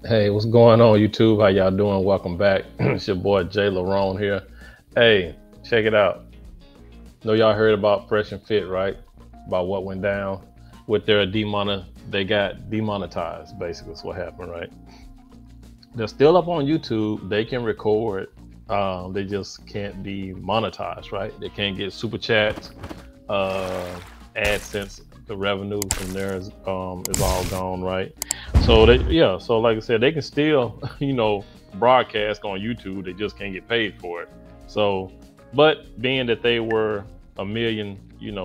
Hey, what's going on, YouTube? How y'all doing? Welcome back. It's your boy Jay Larone here. Hey, check it out. Know y'all heard about Fresh and Fit, right? About what went down with their they got demonetized. Basically, that's what happened, right? They're still up on YouTube. They can record. They just can't be monetized, right? They can't get super chats, AdSense. The revenue from there is all gone, right? So so like I said, they can still broadcast on YouTube. They just can't get paid for it. So, but being that they were a million,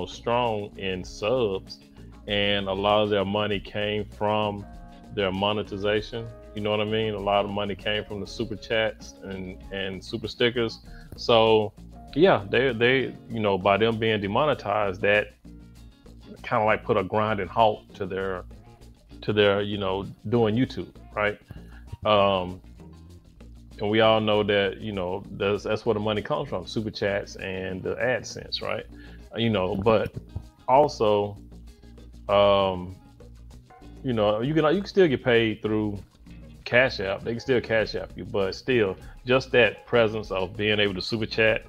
strong in subs, and a lot of their money came from their monetization. You know what I mean? A lot of money came from the super chats and super stickers. So yeah, they by them being demonetized, that kind of like put a grinding halt to their doing YouTube, right? Um, and we all know that that's where the money comes from, super chats and the AdSense, right? But also, um, you can still get paid through Cash App. They can still Cash App you, but still, just that presence of being able to super chat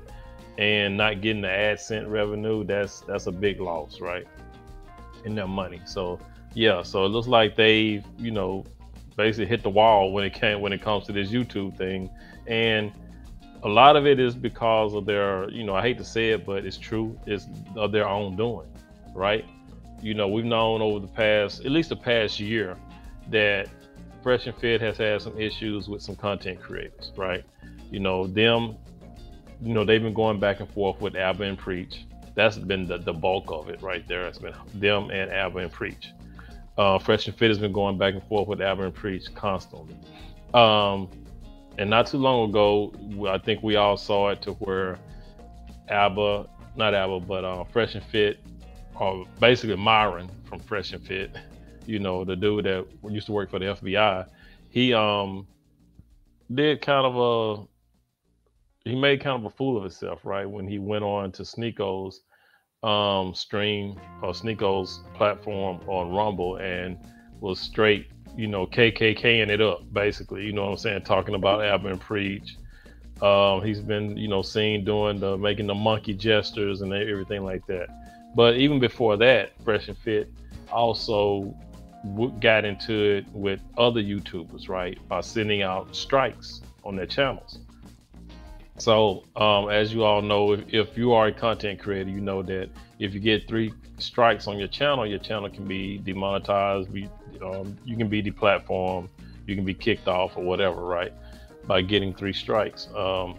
and not getting the AdSense revenue, that's a big loss, right? In their money. So yeah, so it looks like they've basically hit the wall when it comes to this YouTube thing, and a lot of it is because of their I hate to say it, but it's true, it's of their own doing, right? We've known over at least the past year, that Fresh and Fit has had some issues with some content creators, right? Them, they've been going back and forth with Abba and Preach. That's been the bulk of it right there. It's been them and Abba and Preach. Fresh and Fit has been going back and forth with Abba and Preach constantly. And not too long ago, I think we all saw it, to where not Abba, but Fresh and Fit, or basically Myron from Fresh and Fit, the dude that used to work for the FBI, he did kind of he made kind of a fool of himself, right? When he went on to Sneako's stream, or Sneako's platform on Rumble, and was straight, KKKing it up, basically, you know what I'm saying? Talking about Abba and Preach. He's been, seen doing making the monkey gestures and everything like that. But even before that, Fresh and Fit also got into it with other YouTubers, right? By sending out strikes on their channels. So as you all know, if you are a content creator, you know that if you get 3 strikes on your channel can be demonetized. You can be deplatformed, you can be kicked off or whatever, right? By getting 3 strikes,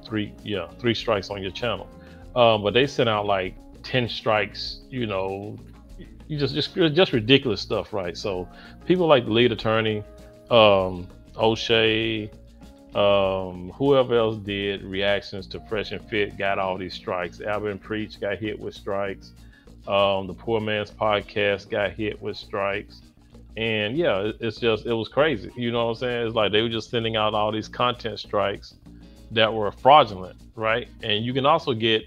3 strikes on your channel. But they sent out like 10 strikes, just ridiculous stuff, right? So people like the lead attorney, O'Shea, whoever else did reactions to Fresh and Fit got all these strikes. Abba and Preach got hit with strikes. The Poor Man's Podcast got hit with strikes. And yeah, it was crazy. You know what I'm saying? It's like they were just sending out all these content strikes that were fraudulent, right? And you can also get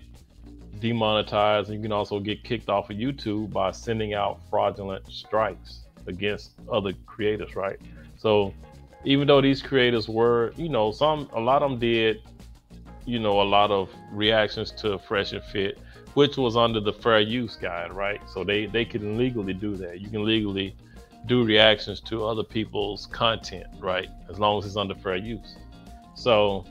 demonetized, and you can also get kicked off of YouTube by sending out fraudulent strikes against other creators, right? So even though these creators were, a lot of them did, a lot of reactions to Fresh and Fit, which was under the fair use guide, right? So they can legally do that. You can legally do reactions to other people's content, right? As long as it's under fair use. So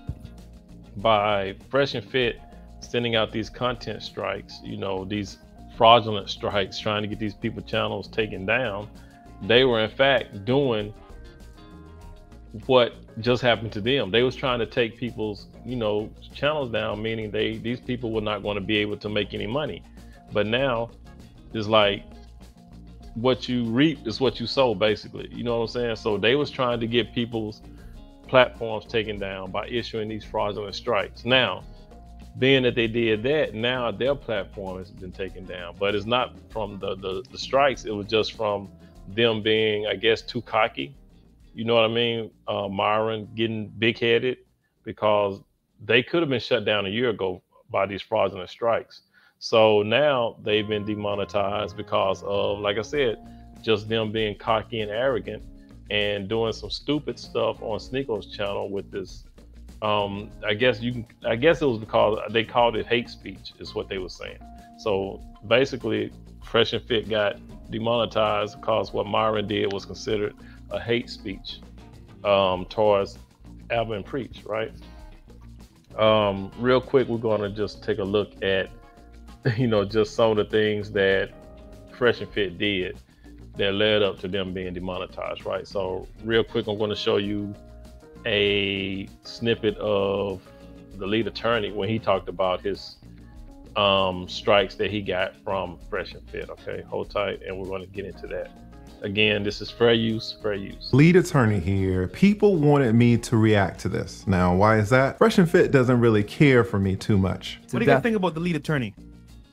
by Fresh and Fit sending out these content strikes, these fraudulent strikes, trying to get these people channels taken down, they were in fact doing what just happened to them. They was trying to take people's, channels down, meaning these people were not going to be able to make any money. But now it's like, what you reap is what you sow, basically. You know what I'm saying? So they was trying to get people's platforms taken down by issuing these fraudulent strikes. Now, being that they did that, now their platform has been taken down. But it's not from the strikes. It was just from them being, I guess, too cocky. You know what I mean? Myron getting big-headed, because they could have been shut down a year ago by these fraudulent strikes. So now they've been demonetized because of, like I said, just them being cocky and arrogant and doing some stupid stuff on Sneako's channel with this. I guess it was because they called it hate speech, is what they were saying. So basically, Fresh and Fit got demonetized because what Myron did was considered a hate speech towards Abba and Preach, right? Real quick, we're going to just take a look at, just some of the things that Fresh and Fit did that led up to them being demonetized, right? So real quick, I'm going to show you a snippet of the lead attorney when he talked about his strikes that he got from Fresh and Fit. Okay, hold tight, and we're going to get into that. Again, this is fair use, fair use. Lead attorney here. People wanted me to react to this. Now, why is that? Fresh and Fit doesn't really care for me too much. What do you guys think about the lead attorney?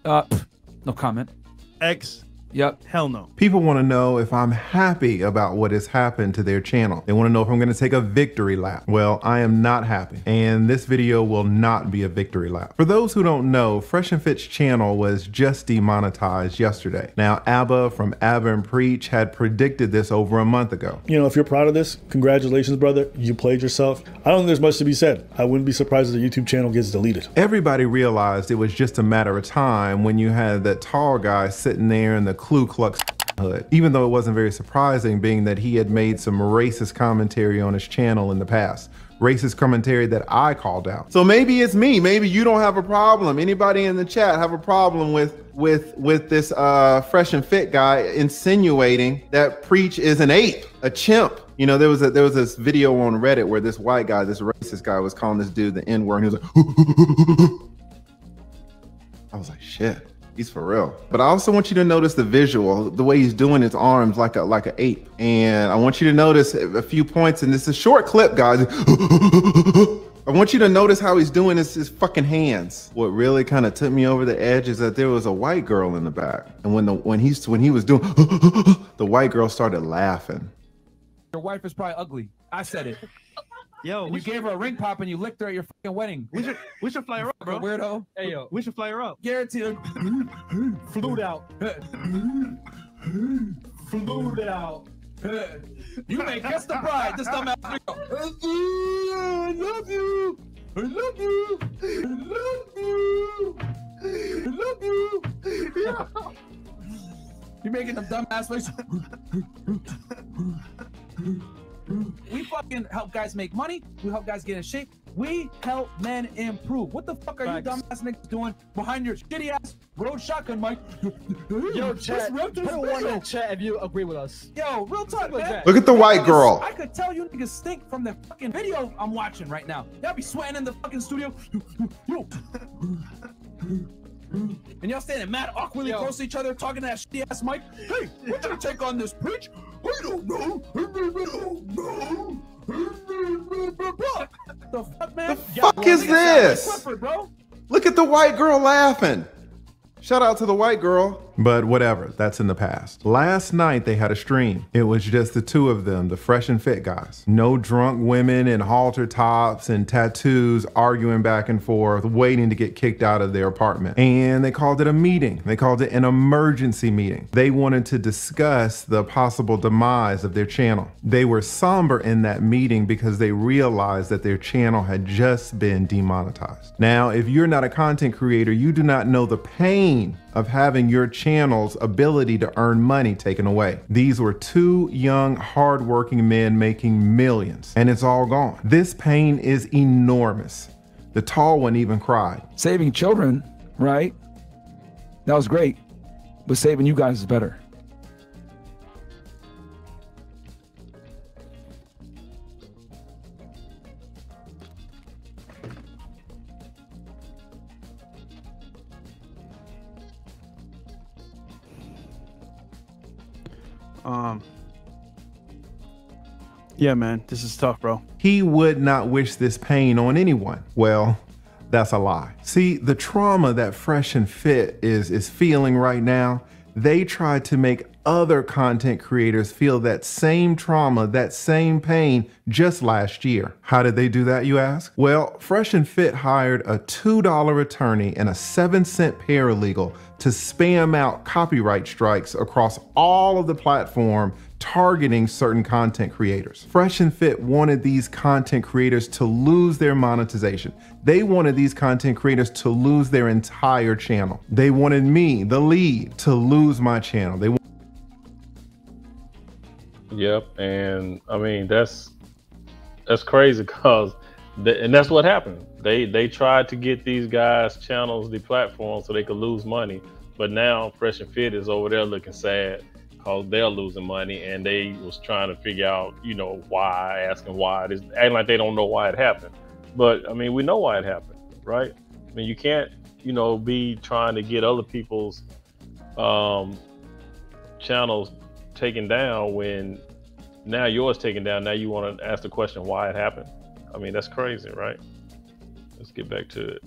No comment. X. Yep. Hell no. People want to know if I'm happy about what has happened to their channel. They want to know if I'm going to take a victory lap. Well, I am not happy, and this video will not be a victory lap. For those who don't know, Fresh and Fit's channel was just demonetized yesterday. Now, Abba from Abba and Preach had predicted this over a month ago. If you're proud of this, congratulations, brother. You played yourself. I don't think there's much to be said. I wouldn't be surprised if the YouTube channel gets deleted. Everybody realized it was just a matter of time when you had that tall guy sitting there in the Ku Klux hood, even though it wasn't very surprising, being that he had made some racist commentary on his channel in the past. Racist commentary that I called out. So maybe it's me. Maybe you don't have a problem. Anybody in the chat have a problem with this Fresh and Fit guy insinuating that Preach is an ape, a chimp? There was this video on Reddit where this white guy, this racist guy, was calling this dude the N-word, and he was like, I was like, shit. He's for real. But I also want you to notice the visual, the way he's doing his arms like an ape. And I want you to notice a few points, and this is a short clip, guys. I want you to notice how he's doing his fucking hands. What really kind of took me over the edge is that there was a white girl in the back. And when he was doing, the white girl started laughing. Your wife is probably ugly. I said it. Yo, you gave her a ring pop and you licked her at your fucking wedding. We should fly her up, bro. Weirdo. Hey, yo. We should fly her up. Guaranteed. Flued out. Flued out. You may kiss the bride. This dumb ass nigga. I love you. I love you. I love you. I love you. Yeah. You making them dumb ass faces. We fucking help guys make money. We help guys get in shape. We help men improve. What the fuck are you dumbass niggas doing behind your shitty ass road shotgun mic? Yo, chat, put a 1 in chat if you agree with us. Yo, real talk, man. Look at the white girl. I could tell you niggas stink from the fucking video I'm watching right now. Y'all be sweating in the fucking studio. And y'all standing mad awkwardly close to each other, talking to that shitty ass mic. Hey, what's your take on this, Preach? I don't know. I don't know. The fuck, man? The fuck is this? Clifford, bro. Look at the white girl laughing. Shout out to the white girl. But whatever, that's in the past. Last night they had a stream. It was just the two of them, the Fresh and Fit guys. No drunk women in halter tops and tattoos arguing back and forth, waiting to get kicked out of their apartment. And they called it a meeting. They called it an emergency meeting. They wanted to discuss the possible demise of their channel. They were somber in that meeting because they realized that their channel had just been demonetized. Now, if you're not a content creator, you do not know the pain of having your channel's ability to earn money taken away. These were two young, hardworking men making millions, and it's all gone. This pain is enormous. The tall one even cried. Saving children, right? That was great, but saving you guys is better. Yeah, man, this is tough, bro. He would not wish this pain on anyone. Well, that's a lie. See, the trauma that Fresh and Fit is feeling right now, they tried to make other content creators feel that same trauma, that same pain just last year. How did they do that, you ask? Well, Fresh and Fit hired a $2 attorney and a 7-cent paralegal to spam out copyright strikes across all of the platform targeting certain content creators. Fresh and Fit wanted these content creators to lose their monetization. They wanted these content creators to lose their entire channel. They wanted me, the lead, to lose my channel. Yep, and I mean that's crazy because and that's what happened. They tried to get these guys' channels deplatformed so they could lose money, but now Fresh and Fit is over there looking sad because they're losing money, and they was trying to figure out, you know, why, asking why, acting like they don't know why it happened. But I mean, we know why it happened, right? I mean, you can't, you know, be trying to get other people's channels taken down when now yours taken down. Now you want to ask the question why it happened. I mean, that's crazy, right? Let's get back to it.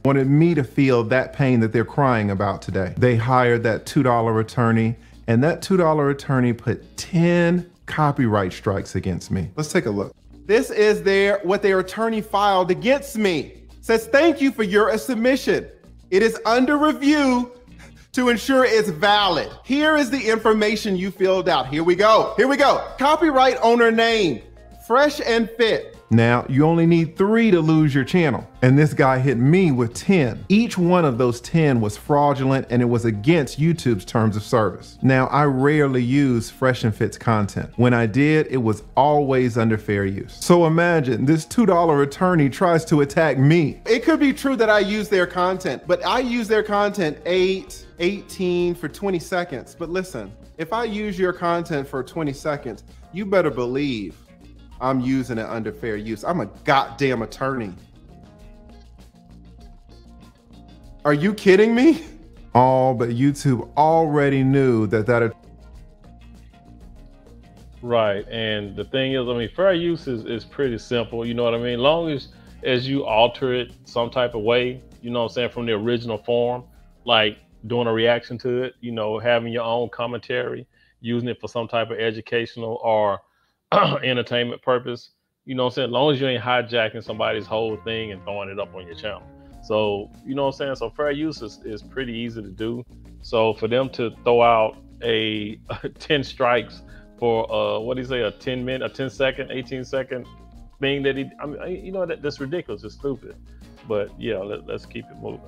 Wanted me to feel that pain that they're crying about today. They hired that $2 attorney, and that $2 attorney put 10 copyright strikes against me. Let's take a look. This is what their attorney filed against me. Says, thank you for your submission. It is under review to ensure it's valid. Here is the information you filled out. Here we go. Here we go. Copyright owner name, Fresh and Fit. Now, you only need 3 to lose your channel. And this guy hit me with 10. Each one of those 10 was fraudulent, and it was against YouTube's terms of service. Now, I rarely use Fresh and Fit's content. When I did, it was always under fair use. So imagine this $2 attorney tries to attack me. It could be true that I use their content, but I use their content 18 for 20 seconds. But listen, if I use your content for 20 seconds, you better believe I'm using it under fair use. I'm a goddamn attorney. Are you kidding me? Oh, but YouTube already knew that. Right, and the thing is, I mean, fair use is pretty simple. You know what I mean? Long as you alter it some type of way, you know what I'm saying, from the original form, like doing a reaction to it, you know, having your own commentary, using it for some type of educational or entertainment purpose, you know what I'm saying, as long as you ain't hijacking somebody's whole thing and throwing it up on your channel. So, you know what I'm saying, so fair use is pretty easy to do. So for them to throw out a 10 strikes for what do you say, a 10 second, 18 second thing that I mean, you know, that's ridiculous, it's stupid. But yeah, let's keep it moving.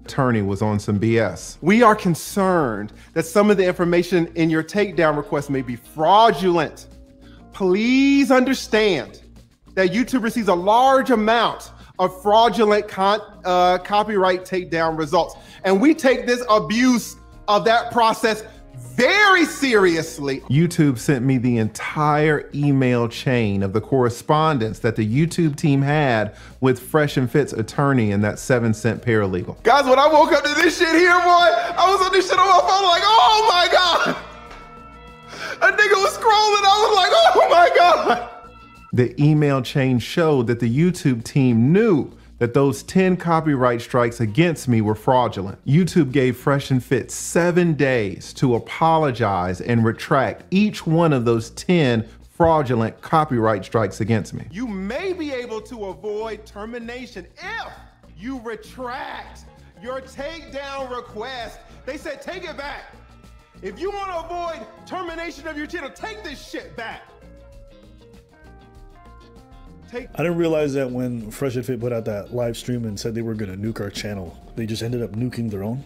Attorney was on some BS. We are concerned that some of the information in your takedown request may be fraudulent. Please understand that YouTube receives a large amount of fraudulent copyright takedown results. And we take this abuse of that process very seriously. YouTube sent me the entire email chain of the correspondence that the YouTube team had with Fresh and Fit's attorney and that 7-cent paralegal. Guys, when I woke up to this shit here, boy, I was on this shit on my phone like, oh my God. A nigga was scrolling, I was like, oh my God. The email chain showed that the YouTube team knew that those 10 copyright strikes against me were fraudulent. YouTube gave Fresh and Fit 7 days to apologize and retract each one of those 10 fraudulent copyright strikes against me. You may be able to avoid termination if you retract your takedown request. They said, take it back. If you want to avoid termination of your channel, take this shit back. I didn't realize that when Fresh and Fit put out that live stream and said they were gonna nuke our channel, they just ended up nuking their own.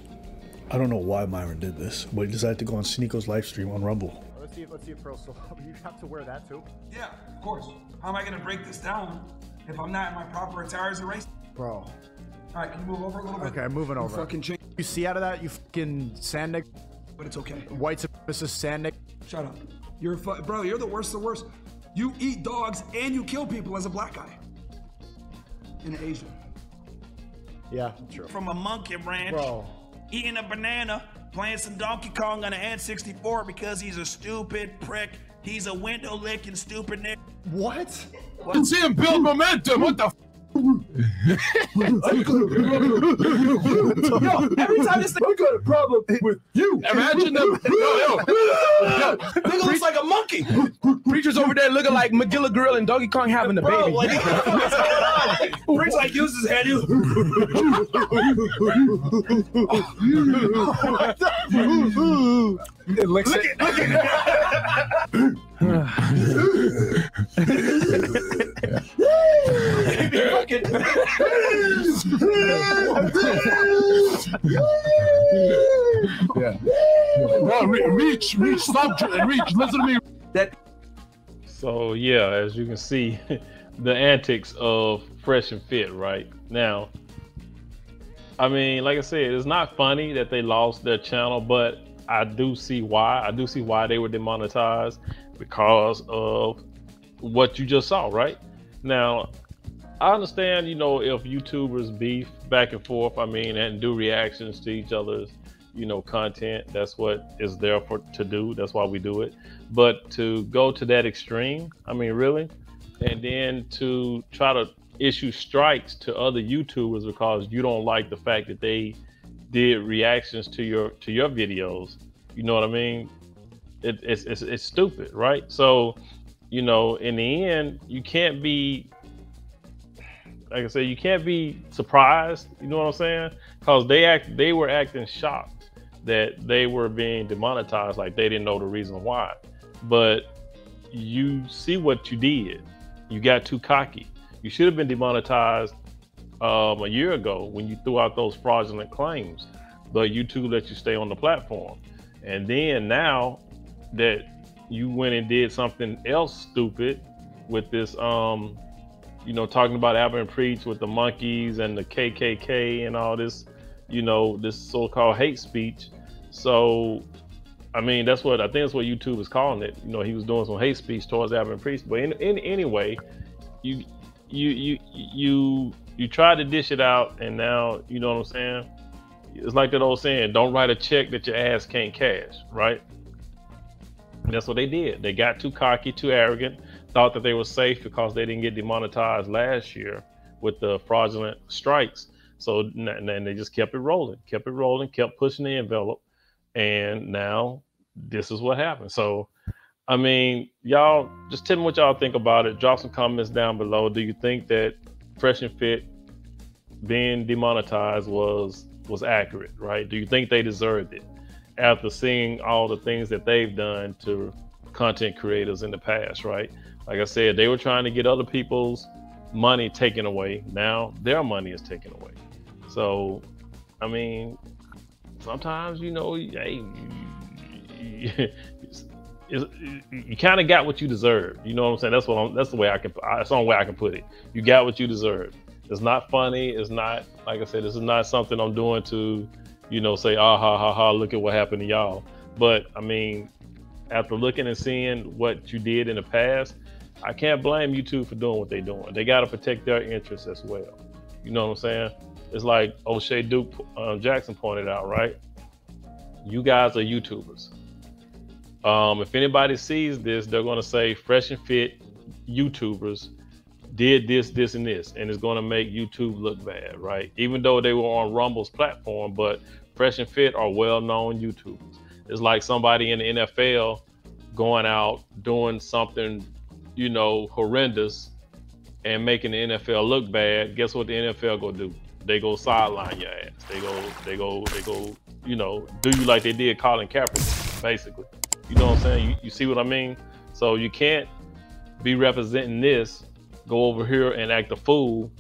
I don't know why Myron did this, but he decided to go on Sneako's live stream on Rumble. Let's see if Pearl, so you have to wear that too? Yeah, of course. How am I gonna break this down if I'm not in my proper attire as a race? Bro. All right, can you move over a little bit? Okay, I'm moving over. Fucking change. You see out of that, you fucking sand nigga? But it's okay. White supremacist sand nigga? Shut up. Bro, you're the worst of the worst. You eat dogs and you kill people as a black guy. In Asia. Yeah, true. From a monkey ranch, Bro. eating a banana, playing some Donkey Kong on an N64 because he's a stupid prick. He's a window licking stupid nigga. What? You see him build momentum. What the f? every time this nigga got a problem with you. Imagine them. Yo. Nigga looks like a monkey. Preacher's over there looking like McGilligrill and Donkey Kong having a baby. Preacher like uses his head. Look at reach, stop, reach, listen to me. So yeah, as you can see, the antics of Fresh and Fit right now. I mean, like I said, it's not funny that they lost their channel, but I do see why. I do see why they were demonetized, because of what you just saw, right? Now, I understand, you know, if YouTubers beef back and forth, I mean, and do reactions to each other's, you know, content. That's what is there to do. That's why we do it. But to go to that extreme, I mean, really, and then to try to issue strikes to other YouTubers because you don't like the fact that they did reactions to your videos, you know what I mean? It's stupid, right? So, you know, in the end, you can't be, like I said, you can't be surprised, you know what I'm saying? Because they were acting shocked that they were being demonetized, like they didn't know the reason why. But you see what you did. You got too cocky. You should have been demonetized a year ago when you threw out those fraudulent claims, but YouTube let you stay on the platform. And then now that you went and did something else stupid with this, you know, talking about Albert and Preach with the monkeys and the KKK and all this, you know, this so-called hate speech. So, I mean, that's what I think that's what YouTube is calling it. You know, he was doing some hate speech towards Albert and Preach. But anyway, you try to dish it out, and now, you know what I'm saying? It's like that old saying, don't write a check that your ass can't cash, right? And that's what they did. They got too cocky, too arrogant, thought that they were safe because they didn't get demonetized last year with the fraudulent strikes. So then they just kept it rolling, kept pushing the envelope. And now this is what happened. So, I mean, y'all just tell me what y'all think about it. Drop some comments down below. Do you think that Fresh and Fit being demonetized was accurate, right? Do you think they deserved it after seeing all the things that they've done to content creators in the past, right? Like I said, they were trying to get other people's money taken away. Now their money is taken away. So, I mean, sometimes, you know, hey, you kind of got what you deserve. You know what I'm saying? That's the way that's the only way I can put it. You got what you deserve. It's not funny. It's not, like I said, this is not something I'm doing to, you know, say, ah, ha, ha, ha, look at what happened to y'all. But I mean, after looking and seeing what you did in the past, I can't blame YouTube for doing what they're doing. They got to protect their interests as well. You know what I'm saying? It's like O'Shea Duke Jackson pointed out, right? You guys are YouTubers. If anybody sees this, they're going to say Fresh and Fit YouTubers did this, this, and this, and it's going to make YouTube look bad, right? Even though they were on Rumble's platform, but Fresh and Fit are well-known YouTubers. It's like somebody in the NFL going out doing something, you know, horrendous and making the NFL look bad. Guess what the NFL go do? They go sideline your ass. They go, you know, do you like they did Colin Kaepernick, basically. You know what I'm saying? You see what I mean? So you can't be representing this, go over here and act a fool,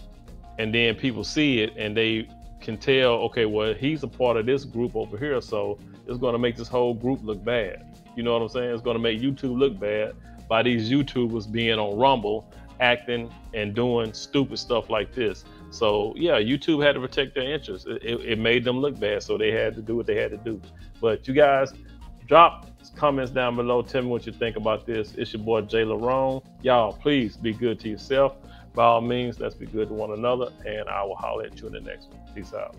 and then people see it and they can tell, okay, well, he's a part of this group over here, so it's going to make this whole group look bad. You know what I'm saying? It's going to make YouTube look bad by these YouTubers being on Rumble, acting and doing stupid stuff like this. So yeah, YouTube had to protect their interests. It made them look bad, so they had to do what they had to do. But you guys, drop comments down below. Tell me what you think about this. It's your boy Jay Larone. Y'all, please be good to yourself. By all means, let's be good to one another, and I will holler at you in the next one. Peace out.